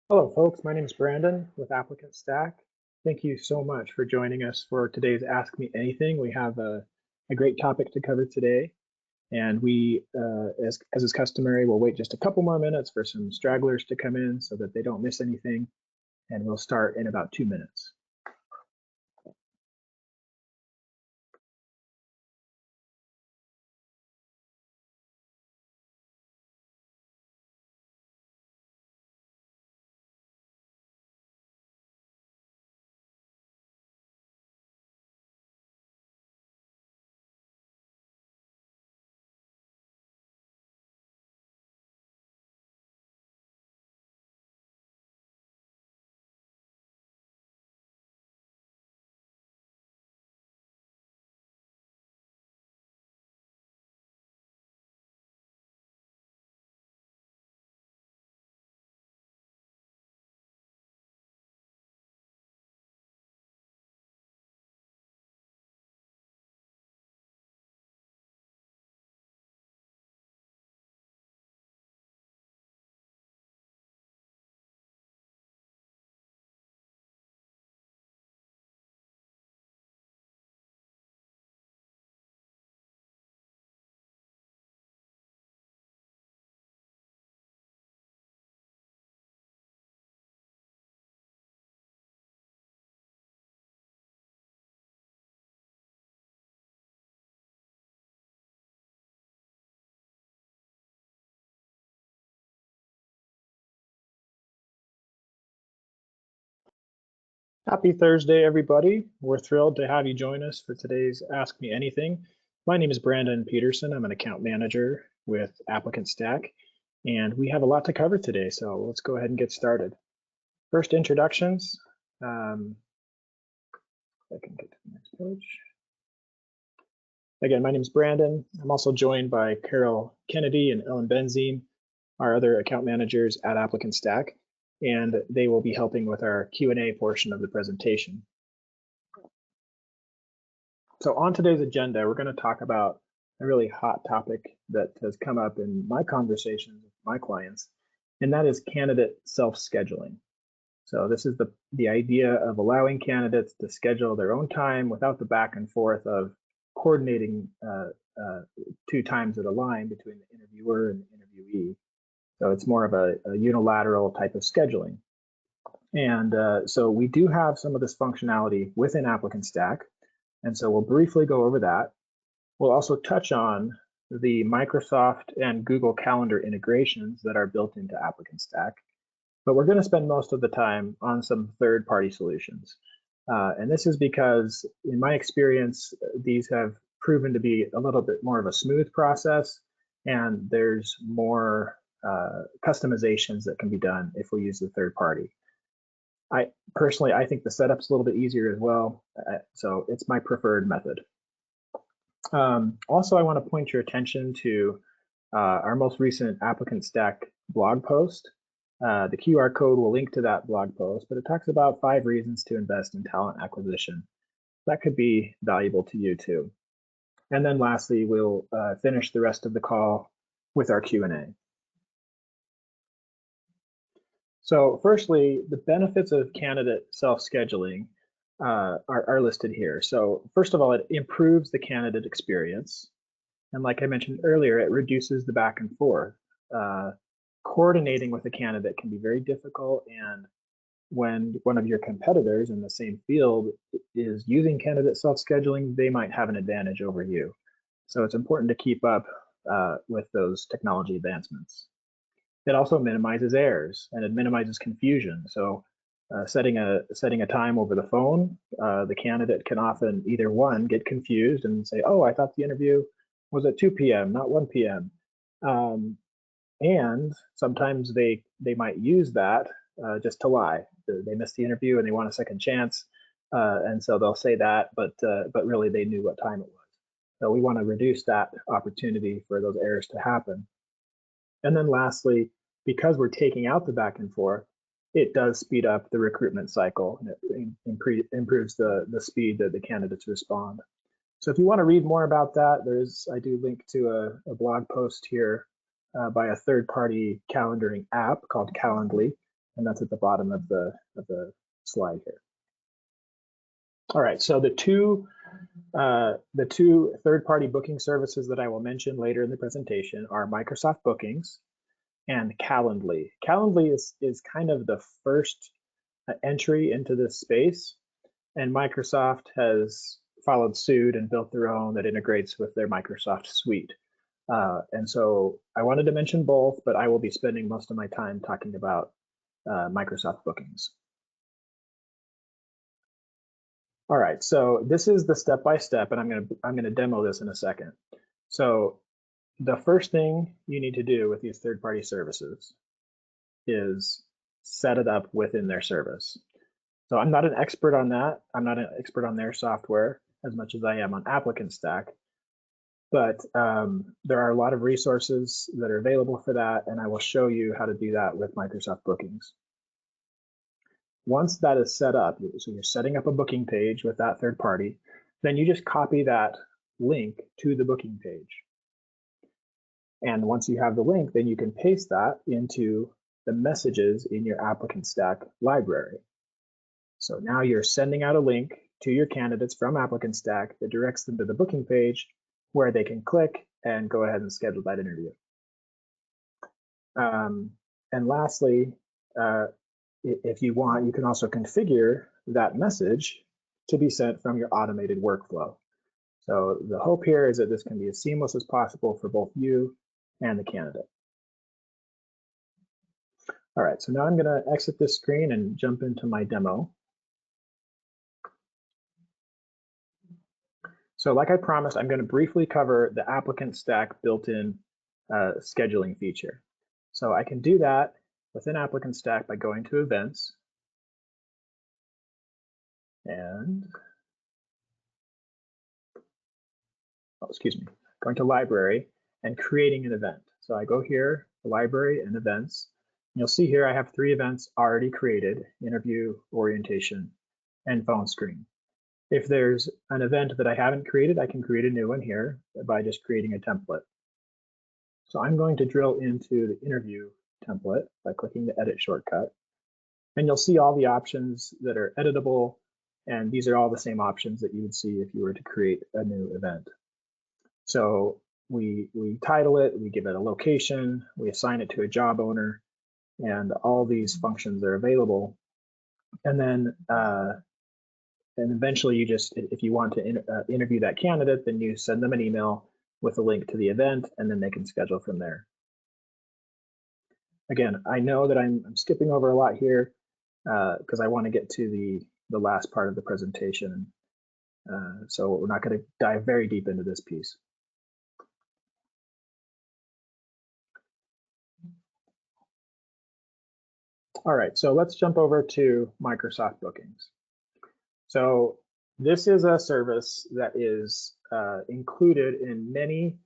Hello, folks. My name is Brandon with ApplicantStack. Thank you so much for joining us for today's Ask Me Anything. We have a great topic to cover today, and as is customary, we'll wait just a couple more minutes for some stragglers to come in so that they don't miss anything, and we'll start in about 2 minutes. Happy Thursday, everybody. We're thrilled to have you join us for today's Ask Me Anything. My name is Brandon Peterson. I'm an account manager with ApplicantStack, and we have a lot to cover today, so let's go ahead and get started. First, introductions. I can get to the next page. Again, my name is Brandon. I'm also joined by Carol Kennedy and Ellen Benzine, our other account managers at ApplicantStack, and they will be helping with our Q&A portion of the presentation. So on today's agenda, we're going to talk about a really hot topic that has come up in my conversations with my clients, and that is candidate self-scheduling. So this is the idea of allowing candidates to schedule their own time without the back and forth of coordinating two times at a line between the interviewer and the interviewee. So it's more of a unilateral type of scheduling. And so we do have some of this functionality within ApplicantStack. And so we'll briefly go over that. We'll also touch on the Microsoft and Google Calendar integrations that are built into ApplicantStack. But we're going to spend most of the time on some third-party solutions. And this is because, in my experience, these have proven to be a little bit more of a smooth process, and there's more customizations that can be done if we use the third party. I think the setup's a little bit easier as well, so it's my preferred method. Also, I want to point your attention to our most recent ApplicantStack blog post. The QR code will link to that blog post, but it talks about 5 reasons to invest in talent acquisition. That could be valuable to you too. And then lastly, we'll finish the rest of the call with our Q&A. So firstly, the benefits of candidate self-scheduling are listed here. So first of all, it improves the candidate experience. And like I mentioned earlier, it reduces the back and forth. Coordinating with a candidate can be very difficult, and when one of your competitors in the same field is using candidate self-scheduling, they might have an advantage over you. So it's important to keep up with those technology advancements. It also minimizes errors and it minimizes confusion. So setting a time over the phone, the candidate can often either one, get confused and say, oh, I thought the interview was at 2 p.m., not 1 p.m. And sometimes they might use that just to lie. They missed the interview and they want a second chance, and so they'll say that, but really they knew what time it was. So we want to reduce that opportunity for those errors to happen. And then lastly, because we're taking out the back and forth, it does speed up the recruitment cycle, and it improves the speed that the candidates respond. So if you want to read more about that, I do link to a blog post here by a third-party calendaring app called Calendly, and that's at the bottom of the slide here. All right, so the two third-party booking services that I will mention later in the presentation are Microsoft Bookings and Calendly. Calendly is kind of the first entry into this space, and Microsoft has followed suit and built their own that integrates with their Microsoft suite. And so I wanted to mention both, but I will be spending most of my time talking about Microsoft Bookings. All right, so this is the step-by-step, and I'm gonna demo this in a second. So the first thing you need to do with these third-party services is set it up within their service. So I'm not an expert on that. I'm not an expert on their software as much as I am on ApplicantStack, but there are a lot of resources that are available for that, and I will show you how to do that with Microsoft Bookings. Once that is set up, so you're setting up a booking page with that third party, then you just copy that link to the booking page. And once you have the link, then you can paste that into the messages in your ApplicantStack library. So now you're sending out a link to your candidates from ApplicantStack that directs them to the booking page where they can click and go ahead and schedule that interview. And lastly, if you want, you can also configure that message to be sent from your automated workflow. So the hope here is that this can be as seamless as possible for both you and the candidate. All right, so now I'm going to exit this screen and jump into my demo. So like I promised, I'm going to briefly cover the ApplicantStack built-in scheduling feature. So I can do that within ApplicantStack by going to Events and, going to Library and creating an event. So I go here, Library and Events. And you'll see here I have 3 events already created: interview, orientation, and phone screen. If there's an event that I haven't created, I can create a new one here by just creating a template. So I'm going to drill into the interview template by clicking the edit shortcut. And you'll see all the options that are editable. And these are all the same options that you would see if you were to create a new event. So we title it, we give it a location, we assign it to a job owner, and all these functions are available. And then and eventually you just, if you want to interview that candidate, then you send them an email with a link to the event, and then they can schedule from there. Again, I know that I'm skipping over a lot here because I want to get to the last part of the presentation. So we're not going to dive very deep into this piece. All right, so let's jump over to Microsoft Bookings. So this is a service that is included in many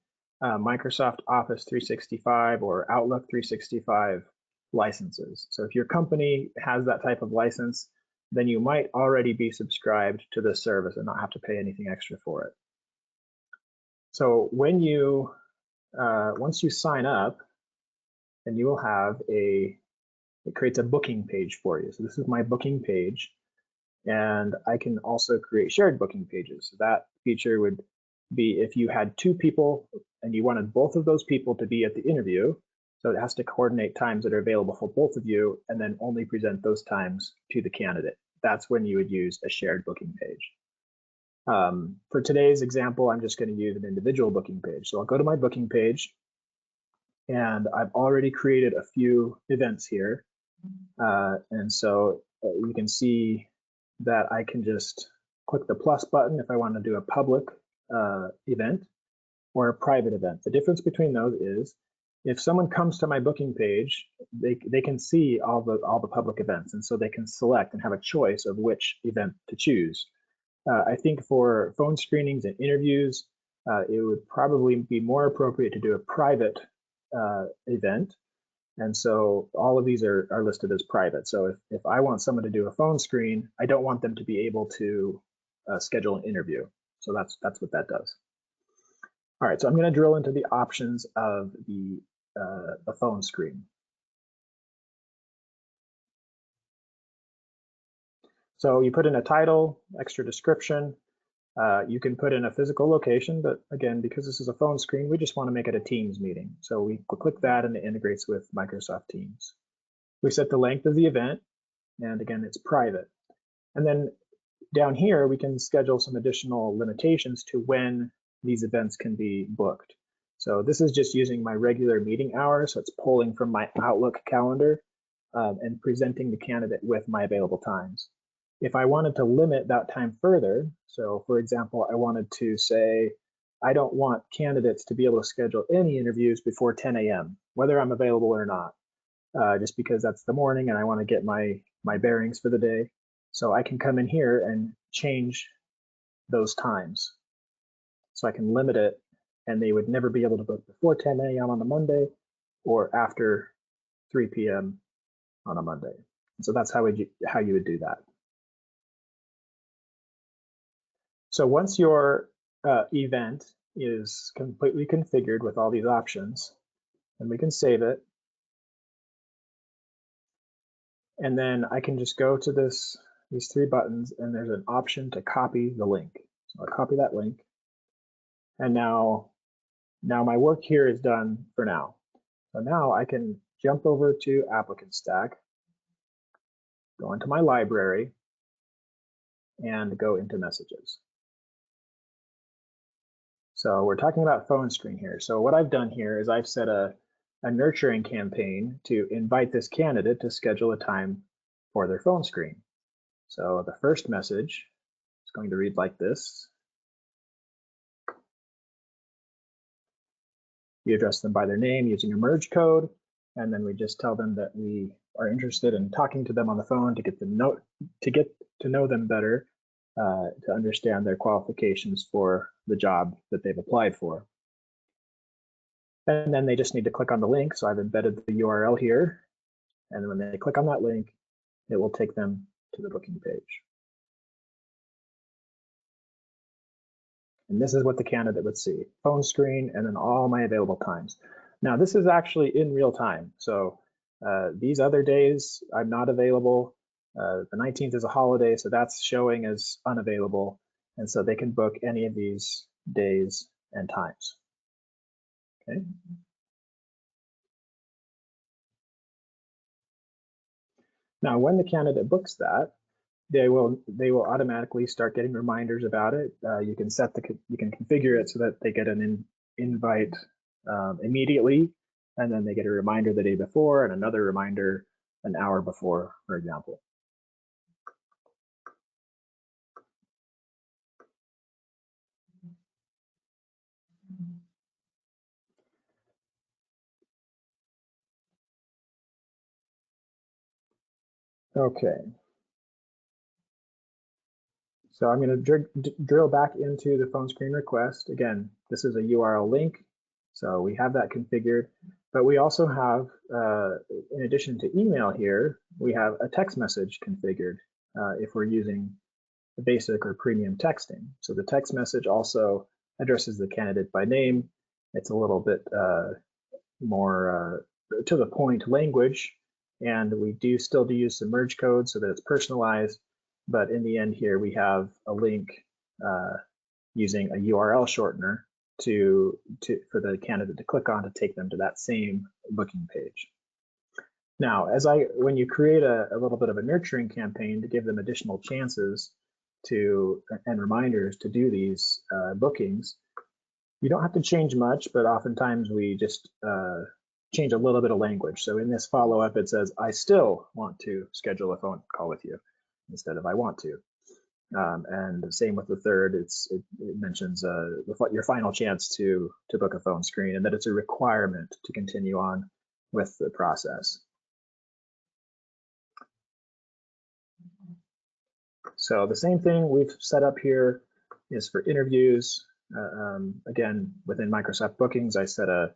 Microsoft Office 365 or Outlook 365 licenses. So if your company has that type of license, then you might already be subscribed to this service and not have to pay anything extra for it. So when you, once you sign up, then you will have it creates a booking page for you. So this is my booking page. And I can also create shared booking pages. So that feature would be if you had 2 people and you wanted both of those people to be at the interview. So it has to coordinate times that are available for both of you and then only present those times to the candidate. That's when you would use a shared booking page. For today's example, I'm just going to use an individual booking page. So I'll go to my booking page, and I've already created a few events here. And so you can see that I can just click the plus button if I want to do a public event or a private event. The difference between those is if someone comes to my booking page, they can see all the public events, and so they can select and have a choice of which event to choose. I think for phone screenings and interviews, it would probably be more appropriate to do a private event. And so all of these are listed as private. So if I want someone to do a phone screen, I don't want them to be able to schedule an interview. So that's what that does. All right, so I'm going to drill into the options of the phone screen. So you put in a title, extra description. You can put in a physical location, but again, because this is a phone screen, we just want to make it a Teams meeting. So we click that and it integrates with Microsoft Teams. We set the length of the event, and again, it's private. And then down here, we can schedule some additional limitations to when these events can be booked. So this is just using my regular meeting hours. So it's pulling from my Outlook calendar and presenting the candidate with my available times. If I wanted to limit that time further, so for example, I wanted to say, I don't want candidates to be able to schedule any interviews before 10 a.m., whether I'm available or not, just because that's the morning and I want to get my bearings for the day. So I can come in here and change those times. So I can limit it, and they would never be able to book before 10 a.m. on a Monday or after 3 p.m. on a Monday. And so that's how you would do that. So once your event is completely configured with all these options, then we can save it. And then I can just go to these three buttons, and there's an option to copy the link. So I'll copy that link. And now my work here is done for now. So now I can jump over to ApplicantStack, go into my library, and go into messages. So we're talking about phone screen here. So what I've done here is I've set a nurturing campaign to invite this candidate to schedule a time for their phone screen. So the first message is going to read like this. You address them by their name using a merge code, and then we just tell them that we are interested in talking to them on the phone to get to know them better, to understand their qualifications for the job that they've applied for. And then they just need to click on the link. So I've embedded the URL here, and when they click on that link, it will take them to the booking page. And this is what the candidate would see: phone screen, and then all my available times. Now, this is actually in real time. So these other days, I'm not available. The 19th is a holiday, so that's showing as unavailable. And so they can book any of these days and times. Okay. Now, when the candidate books that, they will automatically start getting reminders about it. You can configure it so that they get an invite immediately, and then they get a reminder the day before and another reminder an hour before, for example. Okay. So I'm going to drill back into the phone screen request. Again, this is a URL link, so we have that configured. But we also have, in addition to email here, we have a text message configured if we're using the basic or premium texting. So the text message also addresses the candidate by name. It's a little bit more to the point language, and we still use some merge code so that it's personalized. But in the end here, we have a link using a URL shortener for the candidate to click on to take them to that same booking page. Now, when you create a little bit of a nurturing campaign to give them additional chances and reminders to do these bookings, you don't have to change much, but oftentimes we just change a little bit of language. So in this follow-up, it says, I still want to schedule a phone call with you instead of I want to. And the same with the third, it mentions your final chance to book a phone screen, and that it's a requirement to continue on with the process. So the same thing we've set up here is for interviews. Again, within Microsoft Bookings, I set a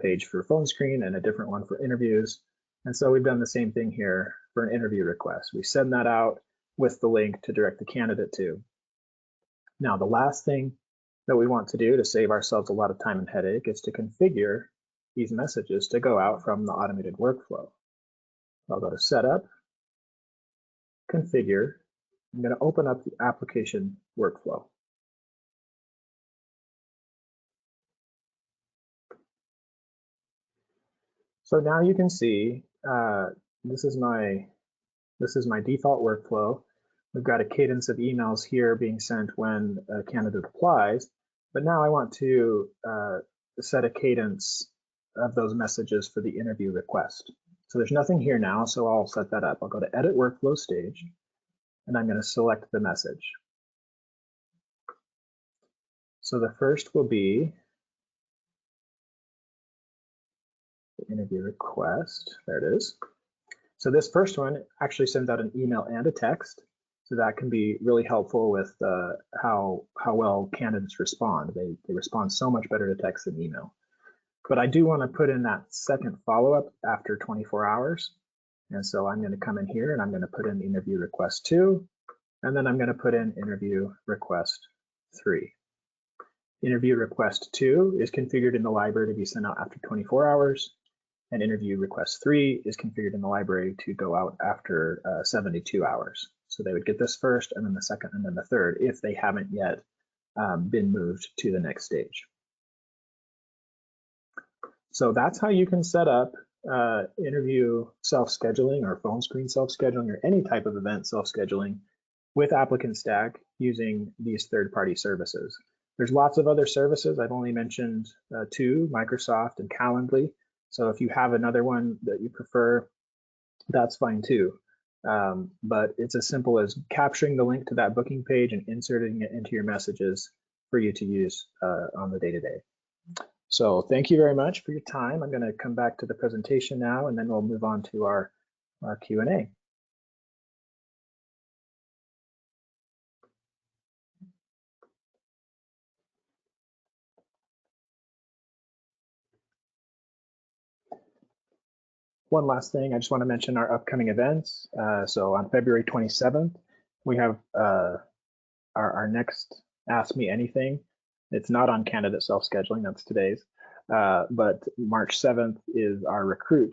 page for phone screen and a different one for interviews. And so we've done the same thing here for an interview request. We send that out with the link to direct the candidate to. Now, the last thing that we want to do to save ourselves a lot of time and headache is to configure these messages to go out from the automated workflow. I'll go to Setup, Configure, I'm going to open up the application workflow. So now you can see this is my default workflow. We've got a cadence of emails here being sent when a candidate applies, but now I want to set a cadence of those messages for the interview request. So there's nothing here now, so I'll set that up. I'll go to Edit Workflow Stage, and I'm going to select the message. So the first will be the interview request. There it is. So this first one actually sends out an email and a text. So that can be really helpful with how well candidates respond. They respond so much better to text than email. But I do want to put in that second follow-up after 24 hours. And so I'm going to come in here and I'm going to put in interview request 2, and then I'm going to put in interview request 3. Interview request 2 is configured in the library to be sent out after 24 hours. And interview request 3 is configured in the library to go out after 72 hours. So they would get this first, and then the second, and then the third, if they haven't yet been moved to the next stage. So that's how you can set up interview self-scheduling or phone screen self-scheduling or any type of event self-scheduling with ApplicantStack using these third-party services. There's lots of other services. I've only mentioned 2, Microsoft and Calendly. So if you have another one that you prefer, that's fine too. But it's as simple as capturing the link to that booking page and inserting it into your messages for you to use on the day-to-day. So thank you very much for your time. I'm going to come back to the presentation now, and then we'll move on to our Q&A. One last thing, I just want to mention our upcoming events. So on February 27th, we have our next Ask Me Anything. It's not on candidate self-scheduling, that's today's. But March 7th is our recruiting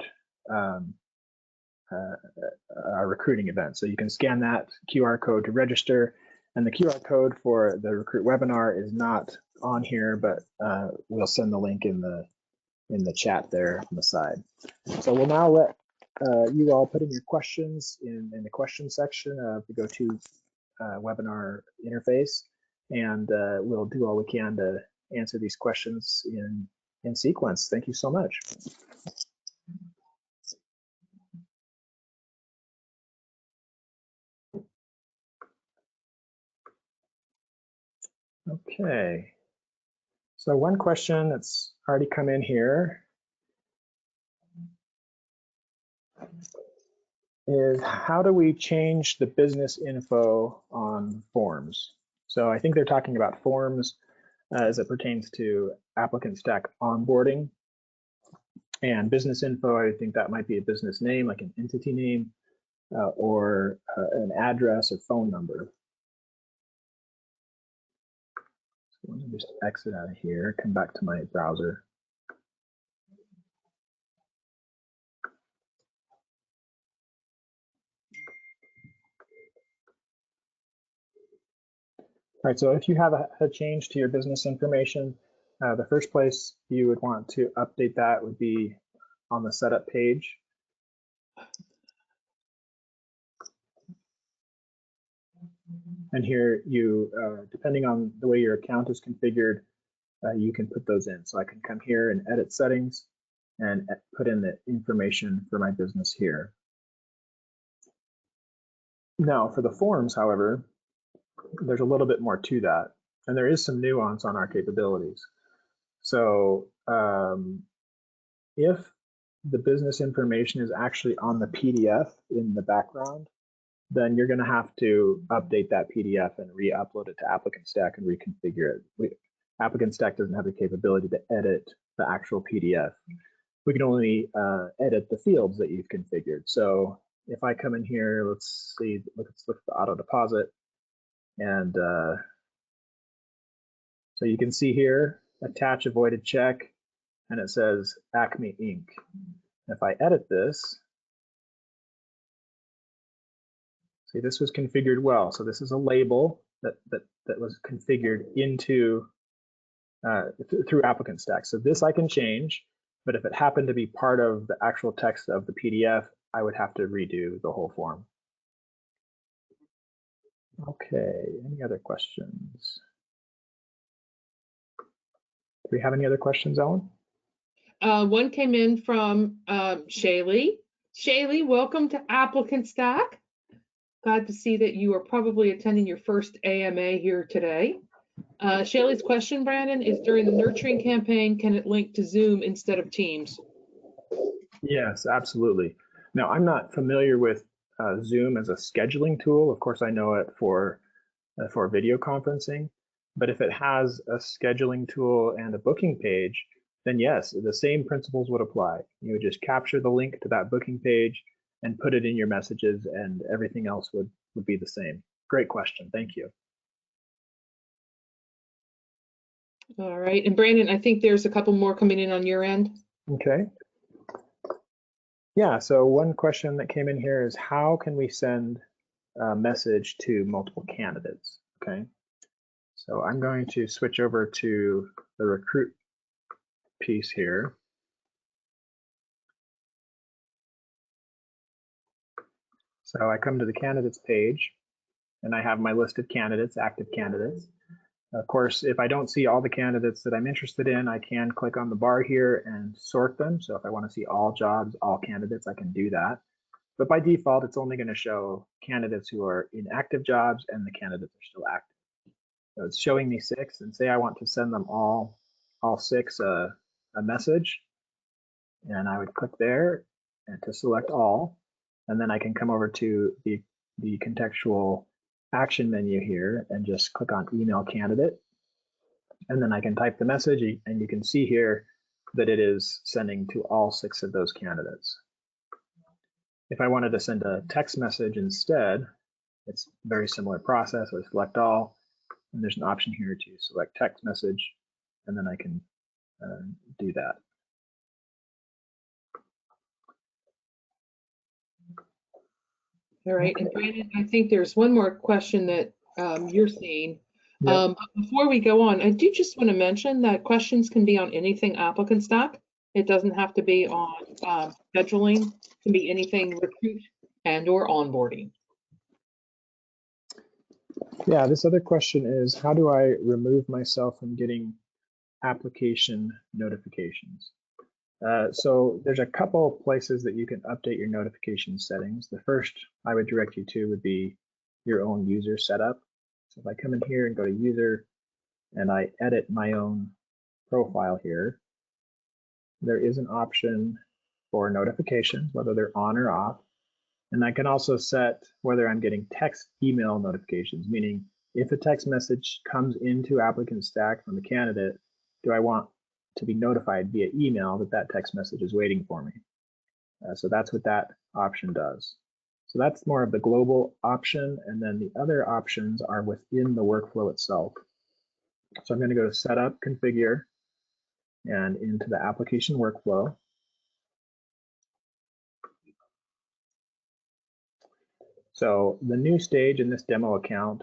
event. So you can scan that QR code to register. And the QR code for the Recruit webinar is not on here, but we'll send the link in the chat there on the side. So we'll now let you all put in your questions in the question section of the GoToWebinar interface, and we'll do all we can to answer these questions in sequence. Thank you so much. Okay. So one question that's already come in here is, how do we change the business info on forms? So I think they're talking about forms as it pertains to ApplicantStack onboarding. And business info, I think that might be a business name, like an entity name, or an address or phone number. So let me just exit out of here, come back to my browser. All right, so if you have a change to your business information, the first place you would want to update that would be on the setup page. And here you, depending on the way your account is configured, you can put those in. So I can come here and edit settings and put in the information for my business here. Now for the forms, however, there's a little bit more to that, and there is some nuance on our capabilities. So if the business information is actually on the PDF in the background, then you're going to have to update that PDF and re-upload it to ApplicantStack and reconfigure it. ApplicantStack doesn't have the capability to edit the actual PDF. We can only edit the fields that you've configured. So if I come in here, let's look at the auto deposit. And so you can see here, attach a voided check, and it says Acme Inc. If I edit this, See, this was configured well. So this is a label that was configured into through ApplicantStack. So this I can change, but if it happened to be part of the actual text of the PDF, I would have to redo the whole form. Okay, any other questions? Do we have any other questions, Ellen? One came in from Shaylee. Shaylee, welcome to ApplicantStack. Glad to see that you are probably attending your first AMA here today. Shaylee's question, Brandon, is during the nurturing campaign, can it link to Zoom instead of Teams? Yes, absolutely. Now, I'm not familiar with Zoom as a scheduling tool. Of course, I know it for video conferencing, but if it has a scheduling tool and a booking page, then yes, the same principles would apply. You would just capture the link to that booking page and put it in your messages, and everything else would be the same. Great question. Thank you. All right. And Brandon, I think there's a couple more coming in on your end. Okay. Yeah, so one question that came in here is how can we send a message to multiple candidates? Okay. So I'm going to switch over to the recruit piece here. So I come to the candidates page and I have my list of candidates, active candidates. Of course, if I don't see all the candidates that I'm interested in, I can click on the bar here and sort them. So if I want to see all jobs, all candidates, I can do that. But by default, it's only going to show candidates who are in active jobs and the candidates are still active. So it's showing me 6, and say I want to send them all 6 a message, and I would click there and to select all, and then I can come over to the contextual action menu here and just click on email candidate, and then I can type the message, and you can see here that it is sending to all 6 of those candidates. If I wanted to send a text message instead, it's a very similar process. I select all, and there's an option here to select text message, and then I can do that. All right. And Brandon, I think there's one more question that you're seeing. Yep. But before we go on, I do just want to mention that questions can be on anything ApplicantStack. It doesn't have to be on scheduling. It can be anything recruit and or onboarding. Yeah, this other question is, how do I remove myself from getting application notifications? So there's a couple places that you can update your notification settings. The first I would direct you to would be your own user setup. So if I come in here and go to user and I edit my own profile here, there is an option for notifications, whether they're on or off. And I can also set whether I'm getting text email notifications, meaning if a text message comes into ApplicantStack from the candidate, do I want to be notified via email that that text message is waiting for me? So that's what that option does. So that's more of the global option, and then the other options are within the workflow itself. So I'm going to go to Setup, Configure, and into the application workflow. So the new stage in this demo account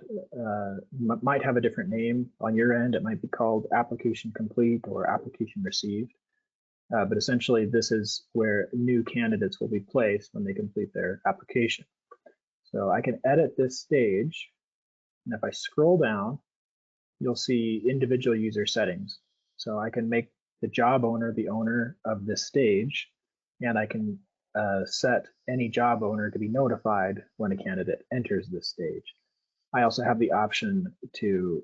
might have a different name on your end. It might be called Application Complete or Application Received. But essentially, this is where new candidates will be placed when they complete their application. So I can edit this stage. And if I scroll down, you'll see individual user settings. So I can make the job owner the owner of this stage, and I can set any job owner to be notified when a candidate enters this stage. I also have the option to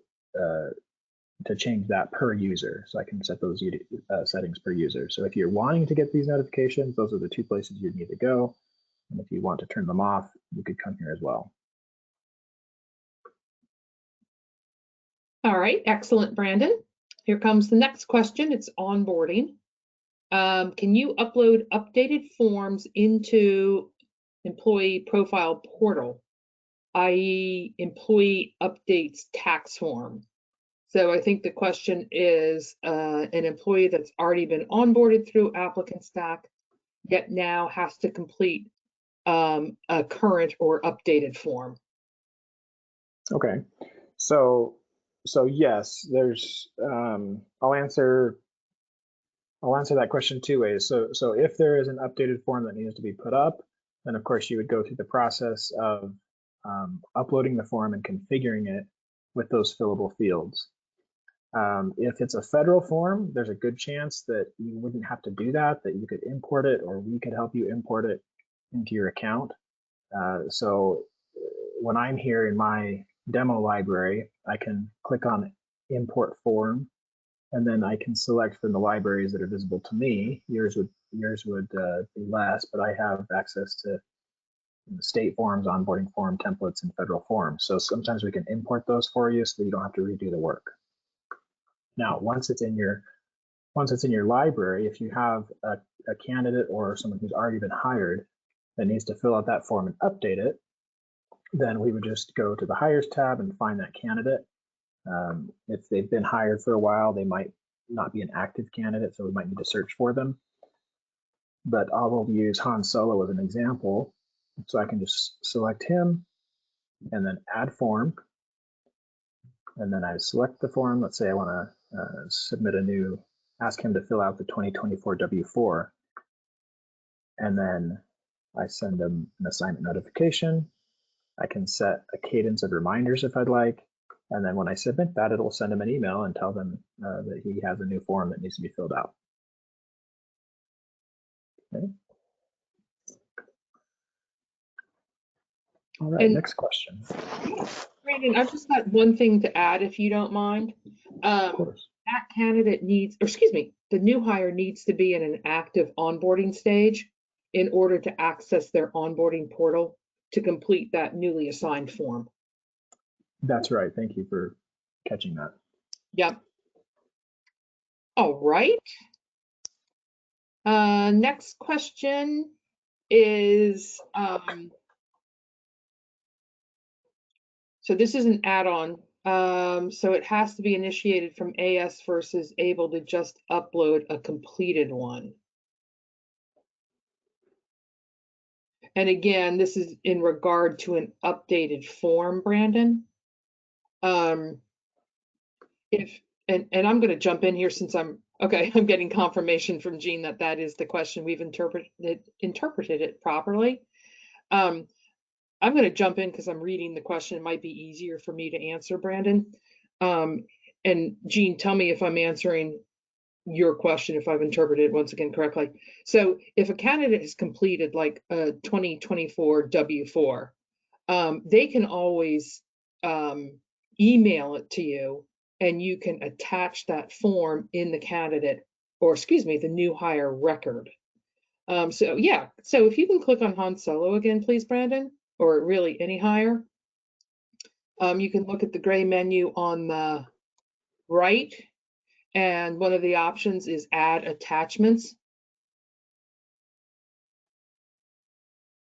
change that per user, so I can set those settings per user. So if you're wanting to get these notifications, those are the 2 places you need to go. And if you want to turn them off, you could come here as well. All right, excellent, Brandon. Here comes the next question. It's onboarding. Can you upload updated forms into employee profile portal, i.e. employee updates tax form? So I think the question is an employee that's already been onboarded through ApplicantStack, yet now has to complete a current or updated form? Okay, so yes, there's I'll answer that question two ways. So if there is an updated form that needs to be put up, then of course you would go through the process of uploading the form and configuring it with those fillable fields. If it's a federal form, there's a good chance that you wouldn't have to do that you could import it, or we could help you import it into your account. So when I'm here in my demo library, I can click on import form, and then I can select from the libraries that are visible to me. Yours would be less, but I have access to state forms, onboarding form templates, and federal forms. So sometimes we can import those for you so that you don't have to redo the work. Now, once it's in your library, if you have a candidate or someone who's already been hired that needs to fill out that form and update it, then we would just go to the Hires tab and find that candidate. If they've been hired for a while, they might not be an active candidate, so we might need to search for them. But I'll use Han Solo as an example. So I can just select him and then add form. And then I select the form. Let's say I want to ask him to fill out the 2024 W-4. And then I send them an assignment notification. I can set a cadence of reminders if I'd like. And then when I submit that, it'll send them an email and tell them that he has a new form that needs to be filled out. Okay. All right, next question. Brandon, I've just got one thing to add, if you don't mind. Of course. That candidate needs, or excuse me, the new hire needs to be in an active onboarding stage in order to access their onboarding portal to complete that newly assigned form. That's right. Thank you for catching that. Yep. All right. Next question is, so this is an add-on. So it has to be initiated from AS versus able to just upload a completed one. And again, this is in regard to an updated form, Brandon. And I'm going to jump in here since I'm getting confirmation from Jean that is the question. We've interpreted it properly. I'm going to jump in because I'm reading the question. It might be easier for me to answer, Brandon. And Jean, tell me if I'm answering your question, if I've interpreted it once again correctly. So if a candidate has completed like a 2024 W-4, they can always email it to you, and you can attach that form in the candidate, or excuse me, the new hire record. So yeah, so if you can click on Han Solo again, please, Brandon, or really any hire, you can look at the gray menu on the right, and one of the options is add attachments.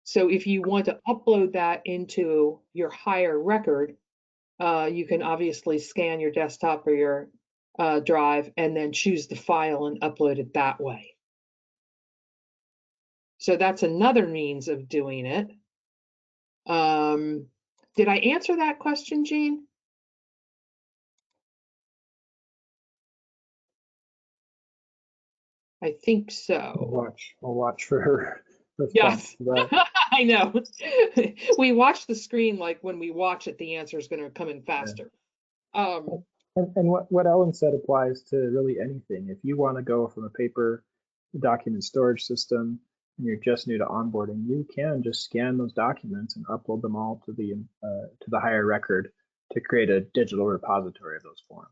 So if you want to upload that into your hire record, you can obviously scan your desktop or your drive and then choose the file and upload it that way. So that's another means of doing it. Did I answer that question, Jean? I think so. I'll watch for her Yes, response to that. I know. We watch the screen like when we watch it, the answer is going to come in faster. Yeah. And what Ellen said applies to really anything. If you want to go from a paper document storage system and you're just new to onboarding, you can just scan those documents and upload them all to the hire record to create a digital repository of those forms.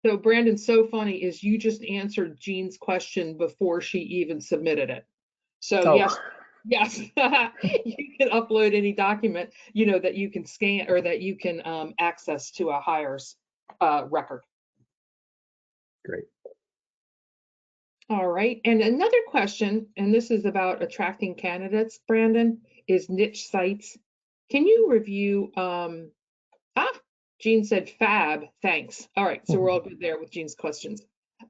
So Brandon, so funny is you just answered Jean's question before she even submitted it. So yes, you can upload any document, that you can scan or that you can access to a hire's record. Great. All right, and another question, and this is about attracting candidates, Brandon, is niche sites. Can you review, Jean said fab, thanks. All right, so we're all good there with Jean's questions.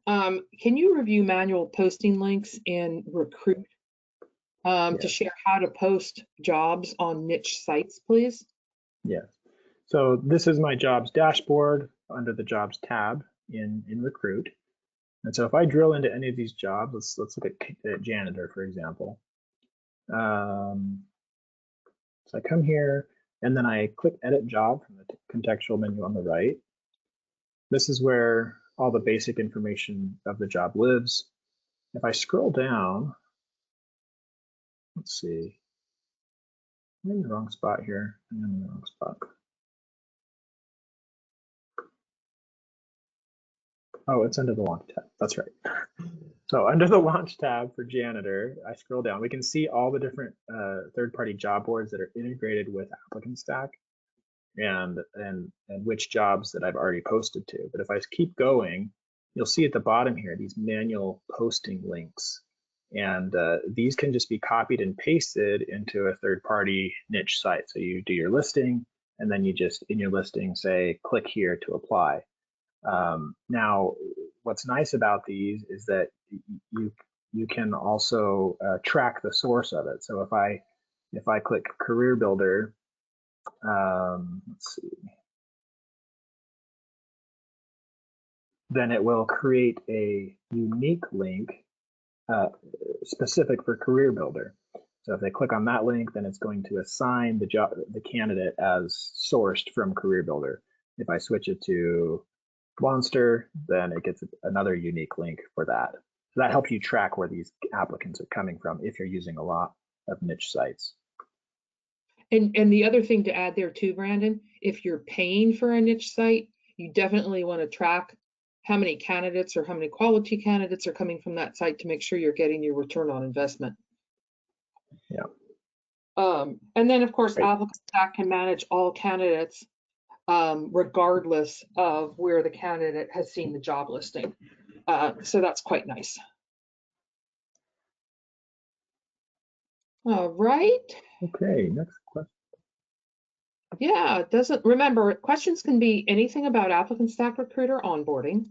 Can you review manual posting links in Recruit? to share how to post jobs on niche sites, please? Yes. So this is my jobs dashboard under the jobs tab in Recruit. And so if I drill into any of these jobs, let's look at janitor, for example. So I come here and then I click edit job from the contextual menu on the right. This is where all the basic information of the job lives. If I scroll down, let's see, I'm in the wrong spot here. I'm in the wrong spot. Oh, it's under the launch tab. That's right. So under the launch tab for janitor, I scroll down. We can see all the different third-party job boards that are integrated with ApplicantStack and which jobs that I've already posted to. But if I keep going, you'll see at the bottom here these manual posting links. And these can just be copied and pasted into a third-party niche site. So you do your listing, and then you just, in your listing, say, click here to apply. Now, what's nice about these is that you can also track the source of it. So if I click Career Builder, let's see, then it will create a unique link specific for Career Builder. So if they click on that link, then it's going to assign the candidate as sourced from Career Builder. If I switch it to Monster, then it gets another unique link for that. So that helps you track where these applicants are coming from if you're using a lot of niche sites. And the other thing to add there too, Brandon, if you're paying for a niche site, you definitely want to track how many candidates or how many quality candidates are coming from that site to make sure you're getting your return on investment. Yeah. And then of course, ApplicantStack can manage all candidates regardless of where the candidate has seen the job listing. So that's quite nice. All right. Okay, next question. Yeah, remember, questions can be anything about ApplicantStack Recruiter onboarding.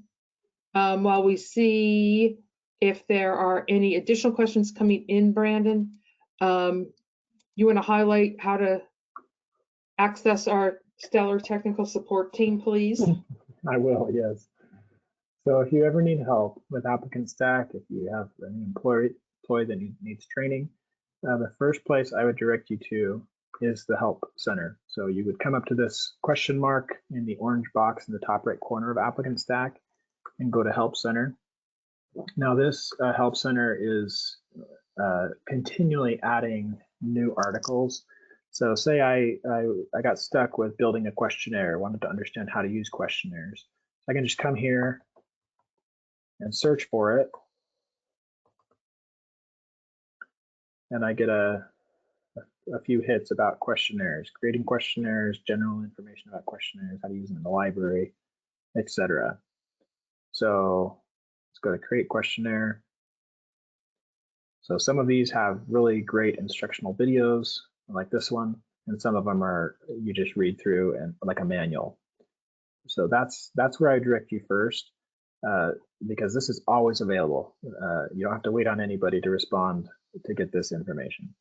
While we see if there are any additional questions coming in, Brandon, you want to highlight how to access our stellar technical support team, please? I will, yes. So if you ever need help with ApplicantStack, if you have an employee that needs training, the first place I would direct you to is the Help Center. So you would come up to this question mark in the orange box in the top right corner of ApplicantStack and go to Help Center. Now this Help Center is continually adding new articles. So say I got stuck with building a questionnaire, wanted to understand how to use questionnaires. I can just come here and search for it. And I get a few hits about questionnaires, creating questionnaires, general information about questionnaires, how to use them in the library, etc. So let's go to create questionnaire. So some of these have really great instructional videos like this one, and some of them are you just read through and like a manual. So that's where I direct you first, because this is always available. You don't have to wait on anybody to respond to get this information.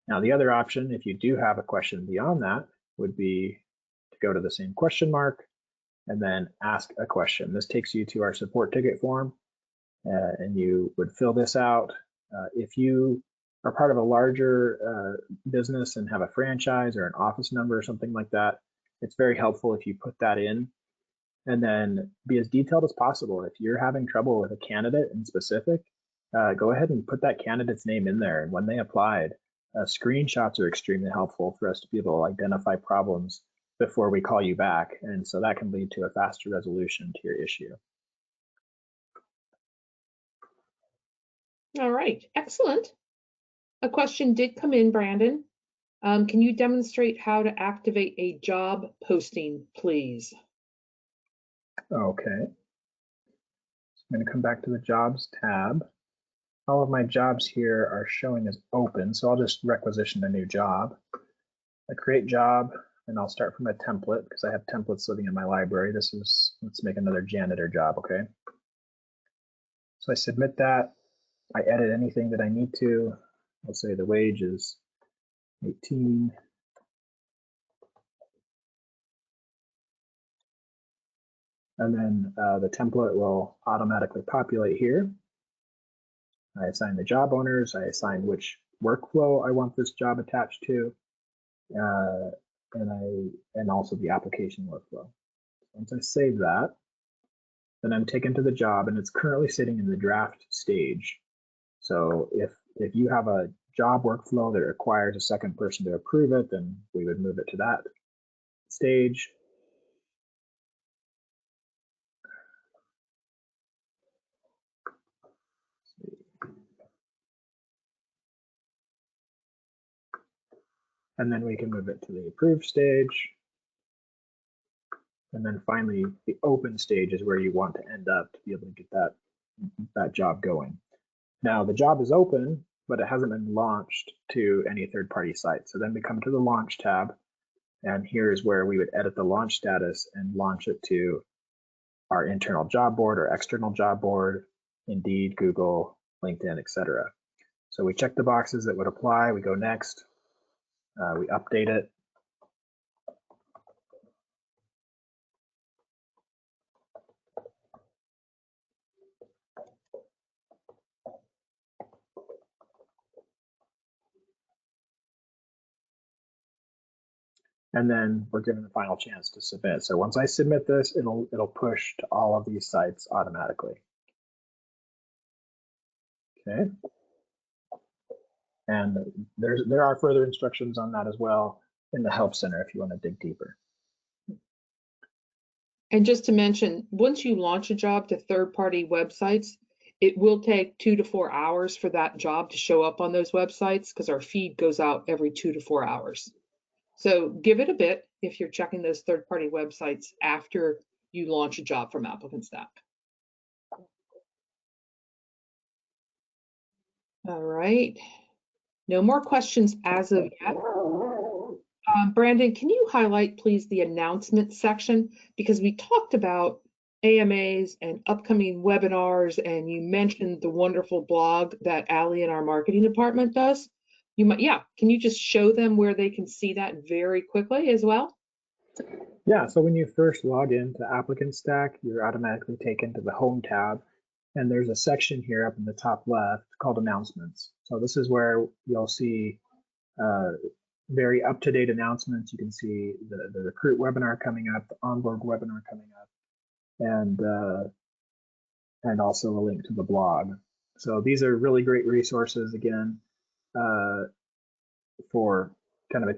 Now, the other option, if you do have a question beyond that, would be to go to the same question mark and then ask a question. This takes you to our support ticket form, and you would fill this out. If you are part of a larger business and have a franchise or an office number or something like that, it's very helpful if you put that in and then be as detailed as possible. If you're having trouble with a candidate in specific, go ahead and put that candidate's name in there. And when they applied, screenshots are extremely helpful for us to be able to identify problems before we call you back. And so that can lead to a faster resolution to your issue. All right, excellent. A question did come in, Brandon. Can you demonstrate how to activate a job posting, please? Okay. So I'm going to come back to the Jobs tab. All of my jobs here are showing as open, so I'll just requisition a new job. I create job, and I'll start from a template because I have templates living in my library. Let's make another janitor job, okay? So I submit that. I edit anything that I need to. I'll say the wage is 18. And then the template will automatically populate here. I assign the job owners, I assign which workflow I want this job attached to, and also the application workflow. Once I save that, then I'm taken to the job, and it's currently sitting in the draft stage. So if you have a job workflow that requires a second person to approve it, then we would move it to that stage. And then we can move it to the approved stage. And then finally, the open stage is where you want to end up to be able to get that job going. Now the job is open, but it hasn't been launched to any third-party site. So then we come to the launch tab, and here's where we would edit the launch status and launch it to our internal job board or external job board, Indeed, Google, LinkedIn, etc. So we check the boxes that would apply, we go next, we update it. And then we're given the final chance to submit. So once I submit this, it'll push to all of these sites automatically. Okay. And there are further instructions on that as well in the Help Center if you want to dig deeper. And just to mention, once you launch a job to third-party websites, it will take 2 to 4 hours for that job to show up on those websites because our feed goes out every 2 to 4 hours. So give it a bit if you're checking those third-party websites after you launch a job from ApplicantStack. All right. No more questions as of yet. Brandon, can you highlight, please, the announcement section? Because we talked about AMAs and upcoming webinars, and you mentioned the wonderful blog that Allie in our marketing department does. You might, yeah, can you just show them where they can see that very quickly as well? Yeah, so when you first log into ApplicantStack, you're automatically taken to the Home tab, and there's a section here up in the top left called Announcements. So this is where you'll see very up-to-date announcements. You can see the Recruit webinar coming up, the Onboard webinar coming up, and also a link to the blog. So these are really great resources, again, for kind of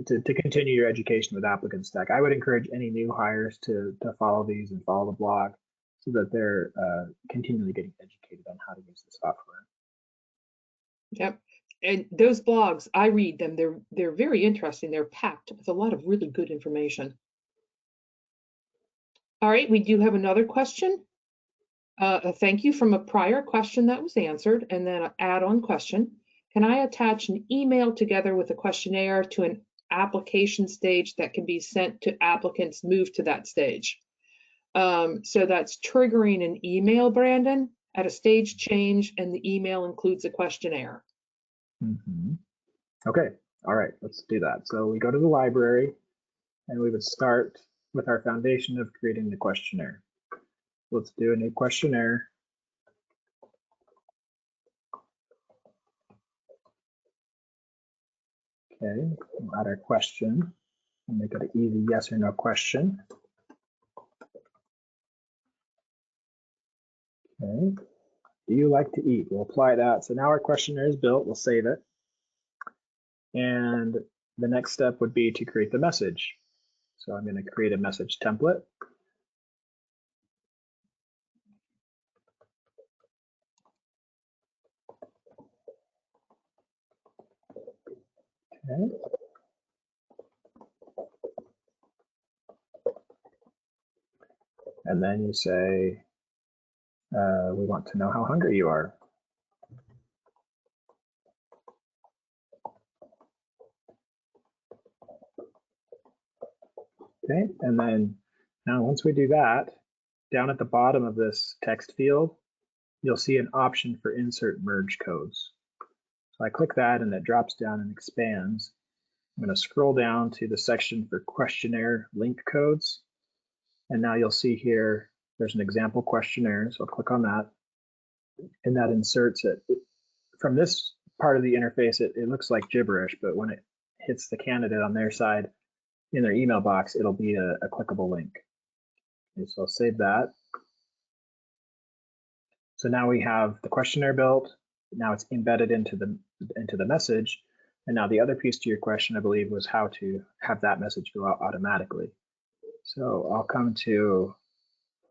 to continue your education with ApplicantStack. I would encourage any new hires to follow these and follow the blog so that they're continually getting educated on how to use the software. Yep. And those blogs, I read them. They're very interesting. They're packed with a lot of really good information. All right, we do have another question. A thank you from a prior question that was answered, and then an add-on question. Can I attach an email together with a questionnaire to an application stage that can be sent to applicants moved to that stage? So that's triggering an email, Brandon, at a stage change, and the email includes a questionnaire. Mm-hmm. Okay, all right, let's do that. So we go to the library, and we would start with our foundation of creating the questionnaire. Let's do a new questionnaire. Okay, we'll add our question and make it an easy yes or no question. Okay, do you like to eat? We'll apply that. So now our questionnaire is built, we'll save it. And the next step would be to create the message. So I'm going to create a message template. Okay. And then you say, we want to know how hungry you are. Okay, and then now once we do that, down at the bottom of this text field, you'll see an option for insert merge codes. So I click that and it drops down and expands. I'm going to scroll down to the section for questionnaire link codes. And now you'll see here, there's an example questionnaire. So I'll click on that and that inserts it. From this part of the interface, it looks like gibberish, but when it hits the candidate on their side in their email box, it'll be a clickable link. Okay, so I'll save that. So now we have the questionnaire built. Now it's embedded into the message. And now the other piece to your question, I believe, was how to have that message go out automatically. So I'll come to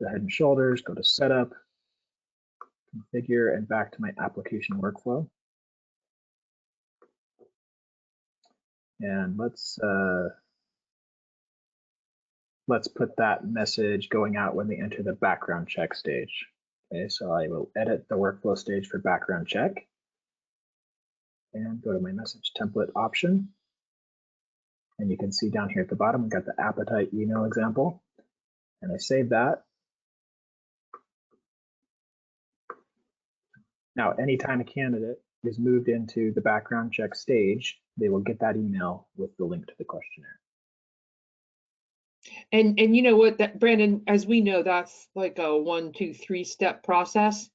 the Head and Shoulders, go to Setup, Configure, and back to my application workflow. And let's put that message going out when they enter the background check stage. Okay, so I will edit the workflow stage for background check and go to my message template option. And you can see down here at the bottom, we've got the appetite email example. And I save that. Now, anytime a candidate is moved into the background check stage, they will get that email with the link to the questionnaire. And you know what, that Brandon, as we know, that's like a 1, 2, 3 step process.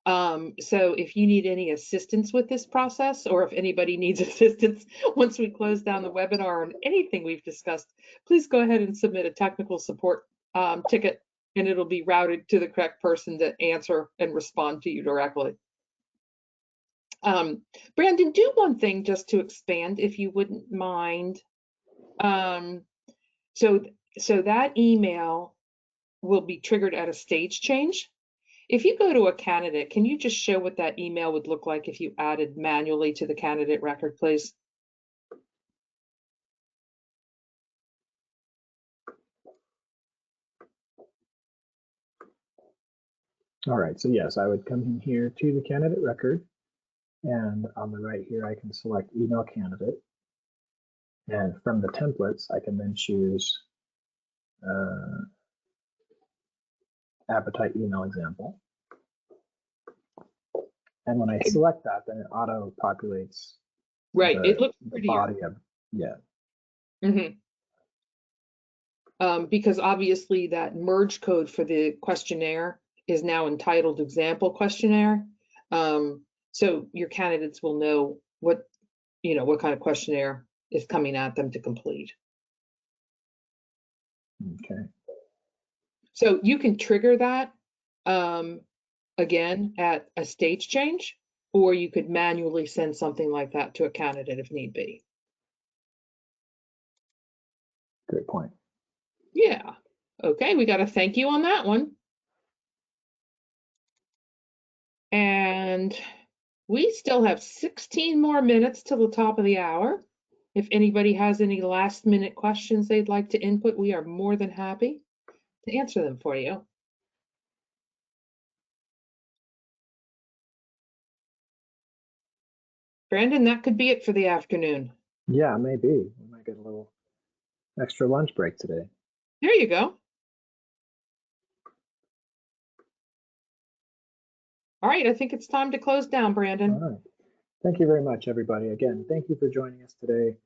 So if you need any assistance with this process, or if anybody needs assistance once we close down the webinar on anything we've discussed, please go ahead and submit a technical support ticket, and it'll be routed to the correct person to answer and respond to you directly. Brandon, do one thing just to expand, if you wouldn't mind. So that email will be triggered at a stage change. If you go to a candidate, can you just show what that email would look like if you added manually to the candidate record, please? All right, so yes, I would come in here to the candidate record, and on the right here, I can select email candidate. And from the templates, I can then choose appetite email example. And when I select that, then it auto populates. Right, it looks the prettier. body of, yeah. Because obviously that merge code for the questionnaire is now entitled example questionnaire. So your candidates will know what kind of questionnaire is coming at them to complete. Okay. So you can trigger that again at a stage change, or you could manually send something like that to a candidate if need be. Great point. Yeah. Okay, we got a thank you on that one. And we still have 16 more minutes till the top of the hour. If anybody has any last minute questions they'd like to input, we are more than happy to answer them for you. Brandon, that could be it for the afternoon. Yeah, maybe. We might get a little extra lunch break today. There you go. All right, I think it's time to close down, Brandon. All right. Thank you very much, everybody. Again, thank you for joining us today.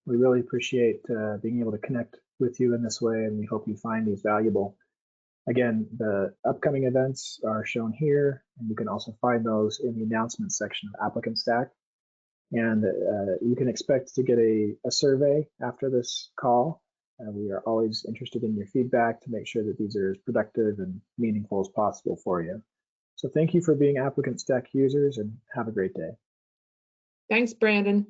We really appreciate being able to connect with you in this way, and we hope you find these valuable. Again, the upcoming events are shown here, and you can also find those in the announcements section of ApplicantStack. And you can expect to get a survey after this call. We are always interested in your feedback to make sure that these are as productive and meaningful as possible for you. So thank you for being ApplicantStack users, and have a great day. Thanks, Brandon.